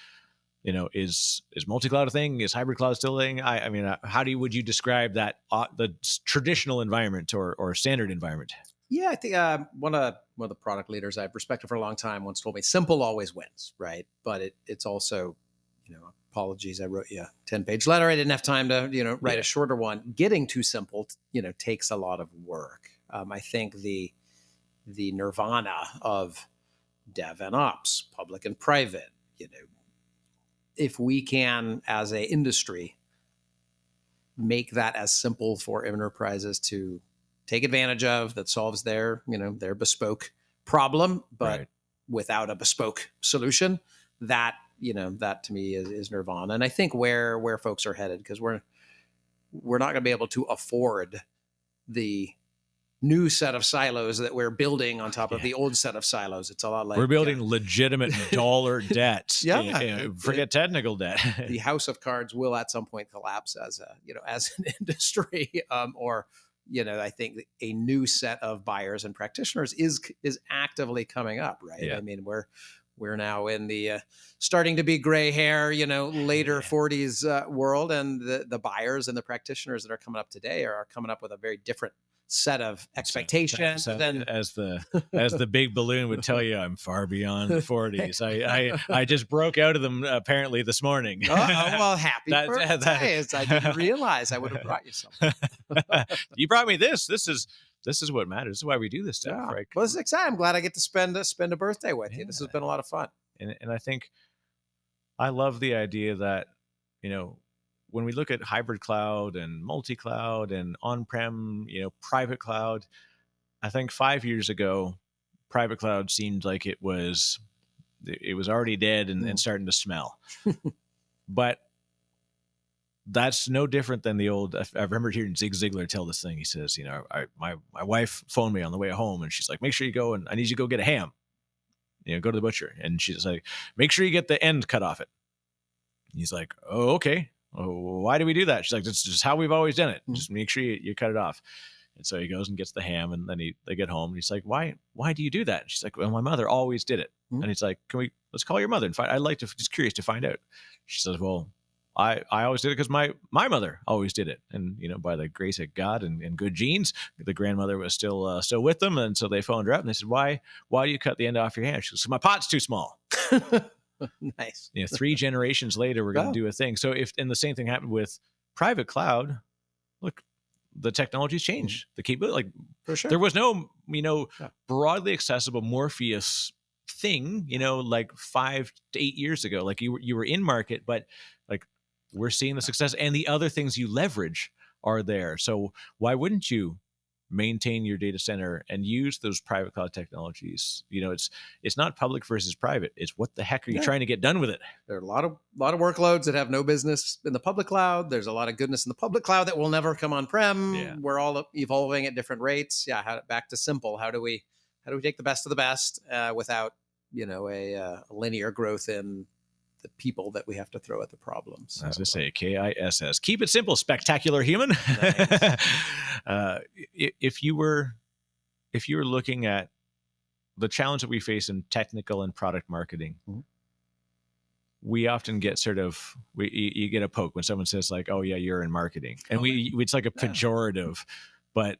Is multi-cloud a thing? Is hybrid cloud still a thing? I mean, would you describe that, the traditional environment or standard environment? Yeah, I think one of the product leaders I've respected for a long time once told me, "Simple always wins," right? But it's also, apologies, I wrote you a 10-page letter. I didn't have time to write a shorter one. Getting too simple, takes a lot of work. I think the nirvana of dev and ops, public and private, if we can, as a industry, make that as simple for enterprises to take advantage of, that solves their bespoke problem, but without a bespoke solution, that to me is nirvana. And I think where folks are headed, because we're not going to be able to afford the new set of silos that we're building on top of the old set of silos. It's a lot like we're building legitimate dollar debt. Forget technical debt. The house of cards will at some point collapse as an industry, or I think a new set of buyers and practitioners is actively coming up, right? I mean, we're now in the starting to be gray hair, later 40s world, and the buyers and the practitioners that are coming up today are coming up with a very different set of expectations. And as the big balloon would tell you, I'm far beyond the 40s. I just broke out of them apparently this morning. Well, happy birthday! I didn't realize I would have brought you something. You brought me this. This is what matters. This is why we do this stuff, right? Well, it's exciting. I'm glad I get to spend a birthday with you. This has been a lot of fun. And I think I love the idea that, when we look at hybrid cloud and multi-cloud and on-prem, private cloud, I think 5 years ago, private cloud seemed like it was already dead and starting to smell. But that's no different than the old. I remember hearing Zig Ziglar tell this thing. He says, my wife phoned me on the way home, and she's like, "Make sure you go, and I need you to go get a ham. Go to the butcher." And she's like, "Make sure you get the end cut off it." And he's like, "Oh, okay. Oh, why do we do that?" She's like, "That's just how we've always done it. Just make sure you cut it off." And so he goes and gets the ham, and then they get home, and he's like, "Why do you do that?" And she's like, "Well, my mother always did it." And he's like, let's call your mother and find. I'd like to, just curious to find out. She says, "Well, I always did it because my mother always did it, and by the grace of God and good genes, the grandmother was still with them, and so they phoned her up and they said, why do you cut the end off your hand?" She goes, "My pot's too small." Nice. 3 generations later, we're going to do a thing. So and the same thing happened with private cloud, look, the technology's changed. The capability, like, for sure, there was no broadly accessible Morpheus thing, like 5 to 8 years ago. Like you were in market, but like we're seeing the success and the other things you leverage are there. So why wouldn't you maintain your data center and use those private cloud technologies? It's not public versus private. It's what the heck are you Yeah. trying to get done with it? There are a lot of workloads that have no business in the public cloud. There's a lot of goodness in the public cloud that will never come on Yeah. prem. We're all evolving at different rates. Yeah, back to simple. How do we take the best of the best without a linear growth in the people that we have to throw at the problem? So As I say, KISS. Keep it simple, spectacular human. nice. uh, if you were looking at the challenge that we face in technical and product marketing, Mhm. we often get you get a poke when someone says like, "Oh yeah, you're in marketing," and it's like a pejorative, but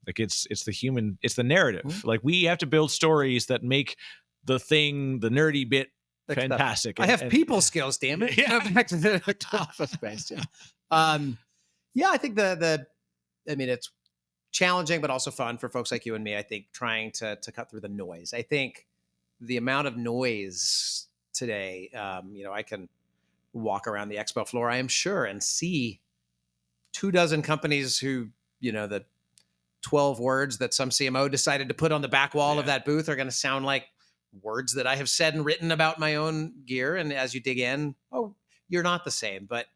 like it's the narrative. Mhm. Like we have to build stories that make the nerdy bit Like stuff. fantastic. I have people skills, damn it. Yeah. Back to the office space. Yeah. Yeah, I think it's challenging, but also fun for folks like you and me. I think trying to cut through the noise. I think the amount of noise today, I can walk around the expo floor, I am sure, and see 24 companies who, the 12 words that some CMO decided to put on the back wall of Yeah. that booth are going to sound like words that I have said and written about my own gear. And as you dig in, oh, you're not the same. But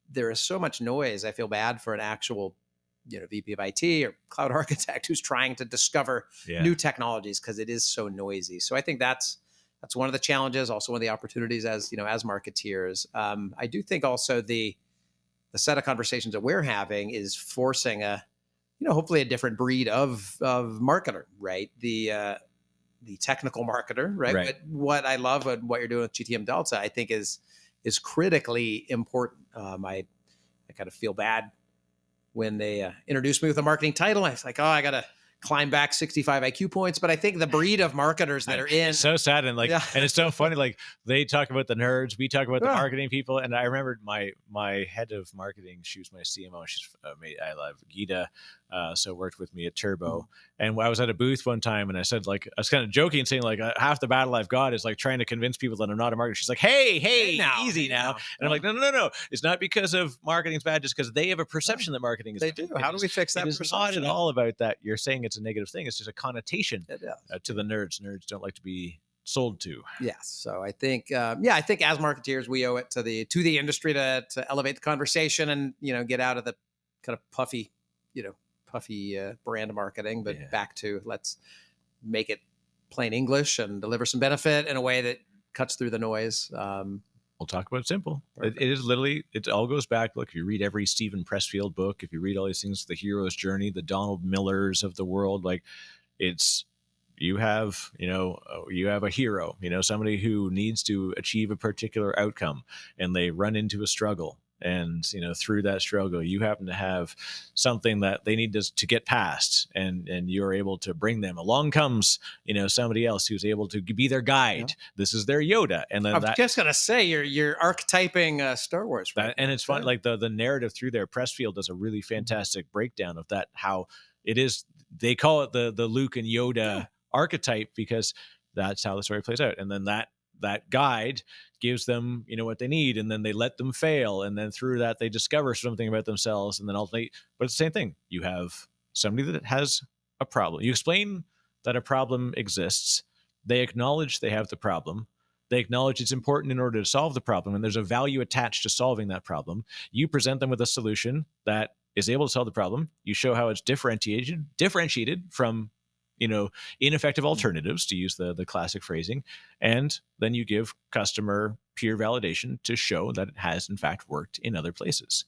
there is so much noise. I feel bad for an actual, VP of IT or cloud architect who's trying to discover Yeah. new technologies because it is so noisy. So I think that's one of the challenges, also one of the opportunities as marketeers. I do think also the set of conversations that we're having is forcing hopefully a different breed of marketer, right? The technical marketer, right? Right. But what I love what you're doing with GTM Delta, I think is critically important. I kind of feel bad when they introduced me with a marketing title. I was like, oh, I got to climb back 65 IQ points. But I think the breed of marketers that are in, It's so sad and Yeah. and it's so funny. Like they talk about the nerds, we talk about the Yeah. marketing people. And I remembered my head of marketing. She was my CMO. She's I love Gita. So worked with me at Turbo. And I was at a booth one time, and I said I was kind of joking, saying like half the battle I've got is like trying to convince people that I'm not a marketer. She's like, hey, easy now. And I'm like, no. It's not because of marketing's bad, just because they have a perception that marketing is They bad. do. How do we fix that It is not perception? at all about that. You're saying it's a negative thing. It's just a connotation It is. to the nerds. Nerds don't like to be sold to. Yes. So I think, I think as marketeers, we owe it to the industry to elevate the conversation and get out of the kind of puffy brand marketing, but Yeah. back to let's make it plain English and deliver some benefit in a way that cuts through the noise. We'll talk about it simple. Perfect. It is literally, it all goes back. Look, if you read every Stephen Pressfield book, if you read all these things, the hero's journey, the Donald Millers of the world, like it's, you have a hero, somebody who needs to achieve a particular outcome, and they run into a struggle. And through that struggle, you happen to have something that they need to get past, and you're able to bring them. Along comes somebody else who's able to be their guide. Yeah. This is their Yoda, and then I'm just gonna say you're archetyping Star Wars, right? And it's fun, like the narrative through there. Pressfield does a really fantastic breakdown of that. How it is, they call it the Luke and Yoda archetype, because that's how the story plays out. And then that guide gives them what they need, and then they let them fail, and then through that they discover something about themselves, and then ultimately, but it's the same thing. You have somebody that has a problem, you explain that a problem exists, they acknowledge they have the problem, they acknowledge it's important in order to solve the problem, and there's a value attached to solving that problem. You present them with a solution that is able to solve the problem. You show how it's differentiated from ineffective alternatives, to use the classic phrasing. And then you give customer peer validation to show that it has in fact worked in other places.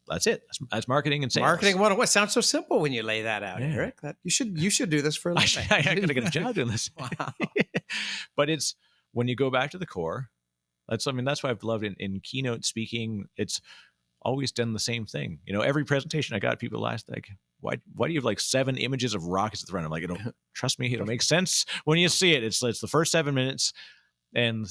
That's it. That's marketing and sales. Marketing 101 sounds so simple when you lay that out, Yeah. Eric. That you should do this for a living. I gotta get a job doing this. Wow. But it's, when you go back to the core, that's why I've loved in keynote speaking. It's always done the same thing. Every presentation I got, people asked like, why do you have like 7 images of rockets at the front? I'm like, trust me, it'll make sense when you see it. It's the first 7 minutes, and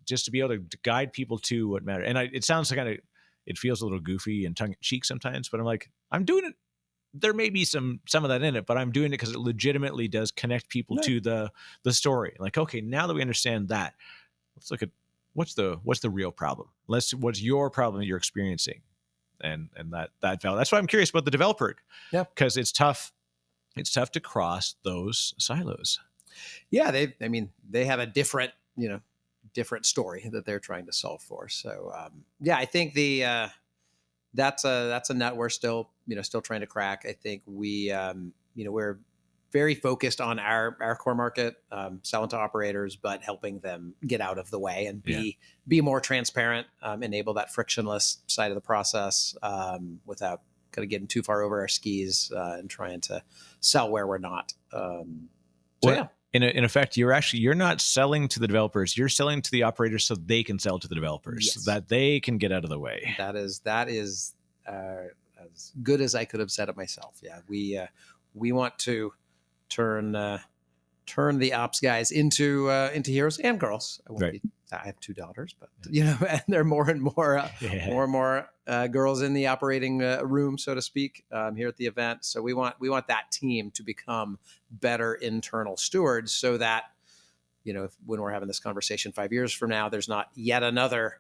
just to be able to guide people to what matters. And it sounds kind of, it feels a little goofy and tongue in cheek sometimes, but I'm like, I'm doing it there may be some of that in it, but I'm doing it because it legitimately does connect people No. to the story. Like, okay, now that we understand that, let's look at what's the real problem. What's your problem that you're experiencing, and that value. That's why I'm curious about the developer, Yeah. because it's tough. It's tough to cross those silos. Yeah, I mean, they have a different, different story that they're trying to solve for. So, yeah, I think that's a nut we're still, still trying to crack. I think we're very focused on our core market, selling to operators, but helping them get out of the way and Yeah. be more transparent, enable that frictionless side of the process, without kind of getting too far over our skis, and trying to sell where we're not. So Well, yeah, in effect, you're not selling to the developers. You're selling to the operators so they can sell to the developers, so yes, that they can get out of the way. that is as good as I could have said it myself. Yeah, we want to turn turn the ops guys into heroes and girls. Right. I have two daughters, but and they're more and more Yeah. more and more girls in the operating room, so to speak, here at the event. So we want that team to become better internal stewards, so that when we're having this conversation 5 years from now, there's not yet another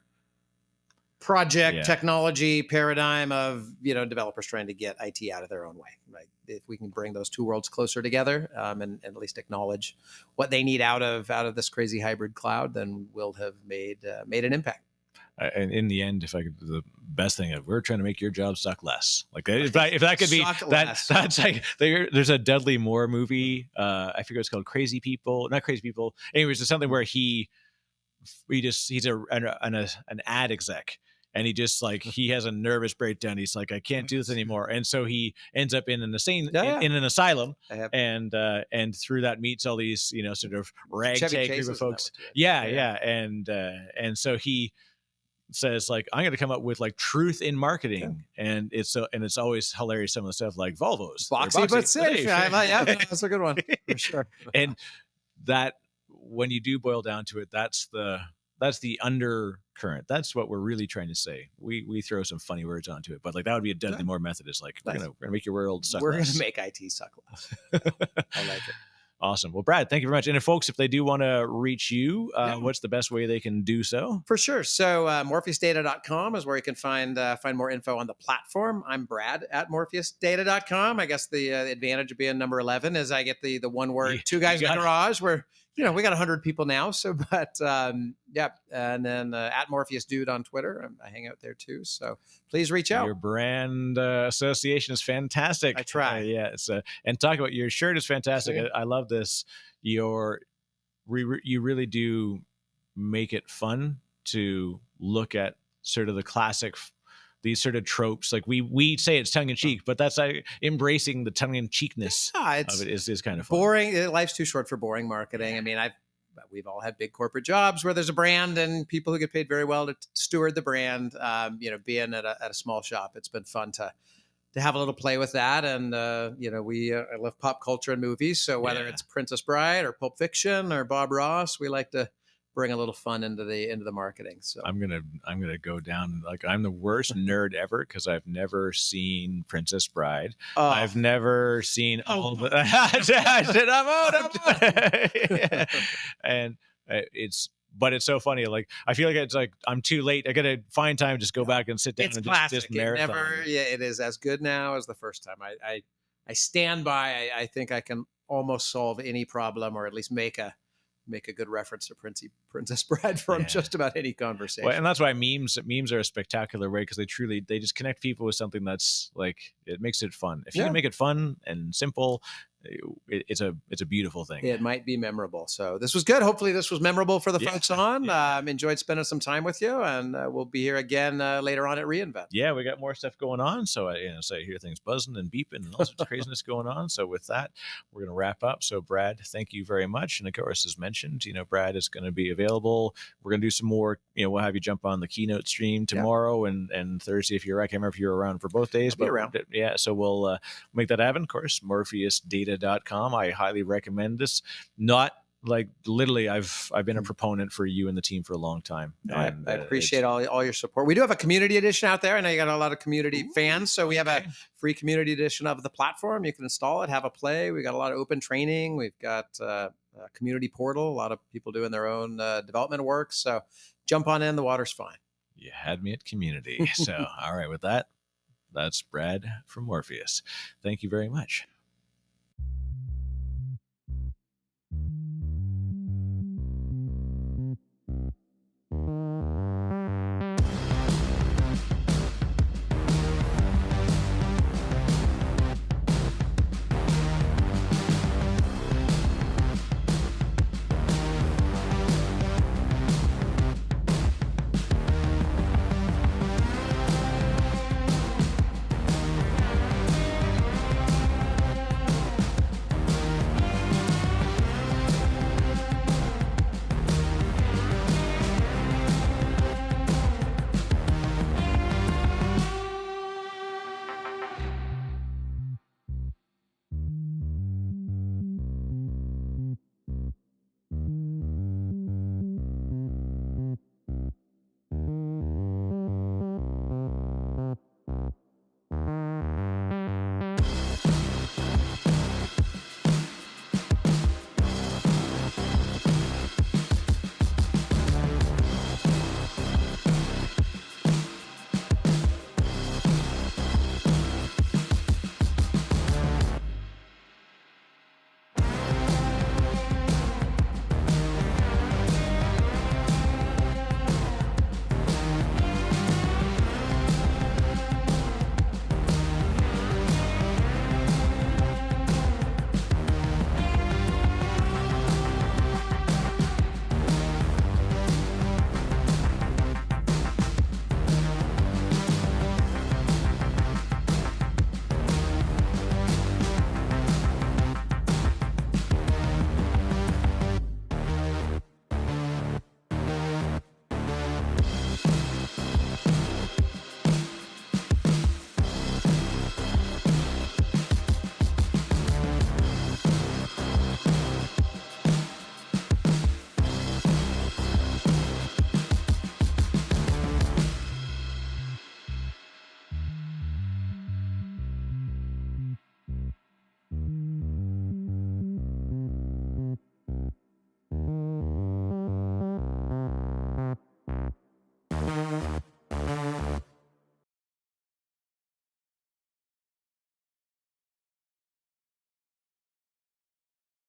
project Yeah. technology paradigm of developers trying to get IT out of their own way. Right? If we can bring those two worlds closer together, and at least acknowledge what they need out of this crazy hybrid cloud, then we'll have made an impact. And in the end, if I could, the best thing of, we're trying to make your job suck less. Like, if that could be Suck that, less. that's like, there's a Dudley Moore movie. I forget it's called, Crazy People, not Crazy People. Anyways, it's something where he's an ad exec, and he just, like, he has a nervous breakdown. He's like, I can't do this anymore, and so he ends up in an insane Yeah, yeah. in an asylum, I have and through that meets all these sort of Chevy ragtag Chase group of was in that folks. one too. Yeah, Yeah, yeah. yeah, and so he says, like, I'm going to come up with, like, truth in marketing, and it's always hilarious. Some of the stuff, like Volvos, they're Boxy but safe. safe. Yeah, that's a good one for sure. And that, when you do boil down to it, that's the undercurrent. That's what we're really trying to say. We throw some funny words onto it, but, like, that would be a Dudley Moore method. Is like, Nice. we're gonna make your world suck We're less. gonna make IT suck less. I like it. Awesome. Well, Brad, thank you very much. And if folks, if they do want to reach you, Yeah. what's the best way they can do so? For sure. So morpheusdata.com is where you can find more info on the platform. I'm Brad at morpheusdata.com. I guess the advantage of being number 11 is I get the one word, two guys in the garage, where we got 100 people now. So, but yeah. And then at Morpheus Dude on Twitter. I hang out there too. So please reach out. Your brand association is fantastic. I try. Yeah. And talk about your shirt is fantastic. See? I love this. You really do make it fun to look at sort of the classic, these sort of tropes. Like, we say it's tongue in cheek, but that's like embracing the tongue in cheekness of it is kind of fun. Boring. Life's too short for boring marketing. I mean, we've all had big corporate jobs where there's a brand and people who get paid very well to steward the brand. Being at a small shop, it's been fun to have a little play with that. And I love pop culture and movies. So whether it's Princess Bride or Pulp Fiction or Bob Ross, we like to bring a little fun into the marketing. So I'm gonna go down, like, I'm the worst nerd ever, because I've never seen Princess Bride. I've never seen all the. I said, I'm out. And but it's so funny. Like, I feel like it's like I'm too late. I gotta find time, just go back and sit down it's and classic. just marathon. It is as good now as the first time. I stand by. I think I can almost solve any problem, or at least make a good reference to Princess Bride from just about any conversation. Well, and that's why memes are a spectacular way, because they just connect people with something that's, like, it makes it fun. If you can make it fun and simple, it's a beautiful thing. It might be memorable. So this was good. Hopefully this was memorable for the folks on. Enjoyed spending some time with you, and we'll be here again later on at reInvent. Yeah, we got more stuff going on. So I hear things buzzing and beeping and all sorts of craziness going on. So with that, we're going to wrap up. So Brad, thank you very much. And of course, as mentioned, Brad is going to be available. We're going to do some more. We'll have you jump on the keynote stream tomorrow and Thursday if you're. I can't remember if you're around for both days, I'll be around. Yeah, so we'll make that happen. Of course, MorpheusData.com. I highly recommend this. Not Like literally, I've been a proponent for you and the team for a long time, No, and I it's appreciate all your support. We do have a community edition out there. I know you got a lot of community fans, so we have a okay. free community edition of the platform. You can install it, have a play. We got a lot of open training. We've got a community portal. A lot of people doing their own development work. So jump on in. The water's fine. You had me at community. So, all right, with that, that's Brad from Morpheus. Thank you very much.